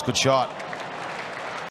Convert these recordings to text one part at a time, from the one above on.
good shot.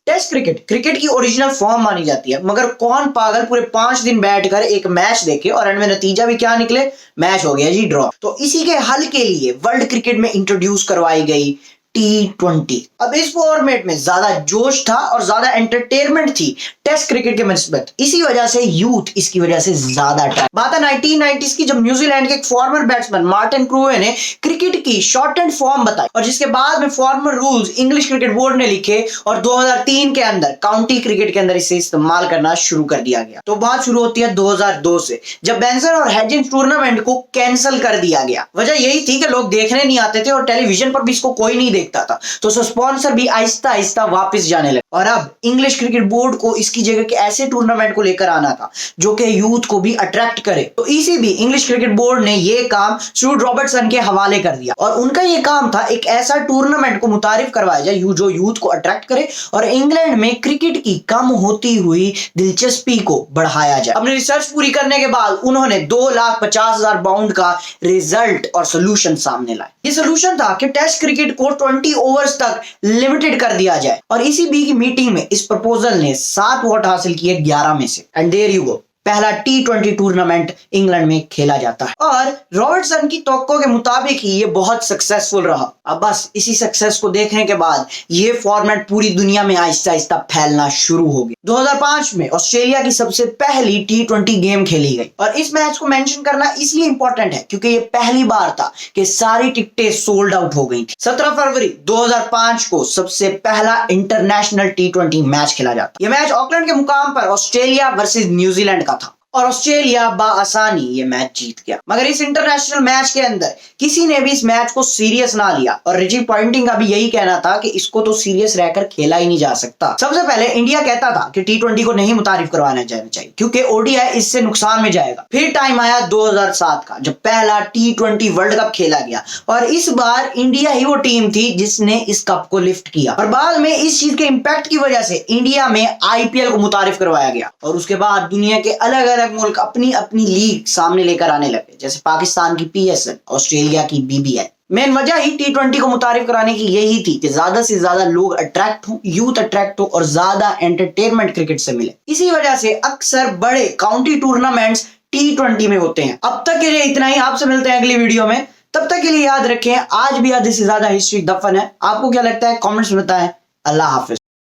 Test cricket की original form मानी जाती है, मगर कौन पागल पूरे 5 दिन बैठकर एक मैच देखे और एंड में नतीजा भी क्या निकले, मैच हो गया जी ड्रॉ। तो इसी के हल के लिए वर्ल्ड क्रिकेट में इंट्रोड्यूस करवाई गई T20। अब इस फॉर्मेट में ज्यादा जोश था और ज्यादा एंटरटेनमेंट थी टेस्ट क्रिकेट के निस्बत, इसी वजह से यूथ इसकी वजह से ज्यादा अट्रैक्ट। बात है 1990s की, जब न्यूजीलैंड के एक फॉर्मर बैट्समैन मार्टिन क्रूए ने क्रिकेट की शॉर्ट एंड फॉर्म बताई और जिसके बाद में farmer rules English cricket board ने लिखे और 2003 के अंदर काउंटी क्रिकेट के अंदर इसे इस्तेमाल करना शुरू कर दिया गया। तो बात शुरू होती है 2002 से, जब बेंसन और हेजिंग्स टूर्नामेंट को कैंसिल कर दिया गया। वजह यही थी कि लोग देखने नहीं आते थे और टेलीविजन पर भी इसको कोई नहीं देखता था, तो स्पॉन्सर भी आहिस्ता आहिस्ता वापस जाने लगे। और अब इंग्लिश क्रिकेट बोर्ड को इसकी जगह के ऐसे टूर्नामेंट को लेकर आना था जो कि यूथ को भी अट्रैक्ट करे। तो ईसीबी इंग्लिश क्रिकेट बोर्ड ने यह काम स्टुअर्ट रॉबर्टसन के हवाले कर दिया और उनका यह काम था एक ऐसा टूर्नामेंट को मुतारिफ करवाया जाए जो यूथ को अट्रैक्ट करे और इंग्लैंड में क्रिकेट की कम होती हुई दिलचस्पी को बढ़ाया जाए। अपनी रिसर्च पूरी करने के बाद उन्होंने 2,50,000 पाउंड का रिजल्ट और सोल्यूशन सामने लाए। ये सोल्यूशन था कि टेस्ट क्रिकेट को 20 ओवर्स तक लिमिटेड कर दिया जाए और ईसीबी की मीटिंग में इस प्रपोजल ने 7 वोट हासिल किए 11 में से। एंड देयर यू गो, पहला T20 टूर्नामेंट इंग्लैंड में खेला जाता है और रॉबर्टसन की तवक्को के मुताबिक ही ये बहुत सक्सेसफुल रहा। अब बस इसी सक्सेस को देखने के बाद ये फॉर्मेट पूरी दुनिया में आहिस्ता आहिस्ता फैलना शुरू हो गया। 2005 में ऑस्ट्रेलिया की सबसे पहली T20 गेम खेली गई और इस मैच को मेंशन करना इसलिए इंपॉर्टेंट है क्योंकि ये पहली बार था कि सारी टिकटें सोल्ड आउट हो गई थी। 17 फरवरी 2005 को सबसे पहला इंटरनेशनल T20 मैच खेला जाता। यह मैच ऑकलैंड के मुकाम पर ऑस्ट्रेलिया वर्सेस न्यूजीलैंड था और ऑस्ट्रेलिया बाआसानी ये मैच जीत गया। मगर इस इंटरनेशनल मैच के अंदर किसी ने भी इस मैच को सीरियस ना लिया और रिची पॉइंटिंग का भी यही कहना था कि इसको तो सीरियस रहकर खेला ही नहीं जा सकता। सबसे पहले इंडिया कहता था कि T20 को नहीं मुतारिफ करवाना चाहिए क्योंकि ओडीआई इससे नुकसान में जाएगा। फिर टाइम आया 2007 का, जब पहला T20 वर्ल्ड कप खेला गया और इस बार इंडिया ही वो टीम थी जिसने इस कप को लिफ्ट किया और बाद में इस चीज के इंपैक्ट की वजह से इंडिया में IPL को मुतारिफ करवाया गया और उसके बाद दुनिया के अलग अलग मुल्क अपनी अपनी लीग सामने लेकर आने लगे, जैसे पाकिस्तान की PSL, ऑस्ट्रेलिया की BBL। मेन वजह ही T20 को मुतारिफ कराने की यही थी कि ज्यादा से ज्यादा लोग अट्रैक्ट हो, यूथ अट्रैक्ट हो और ज्यादा एंटरटेनमेंट क्रिकेट से मिले। इसी वजह से अक्सर बड़े काउंटी टूर्नामेंट्स T20 में होते हैं। अब तक के लिए इतना ही, आपसे मिलते हैं अगली वीडियो में। तब तक के लिए याद रखें, आज भी आधे से ज्यादा हिस्ट्री दफन है। आपको क्या लगता है कमेंट्स में बताएं। अल्लाह हाफिज।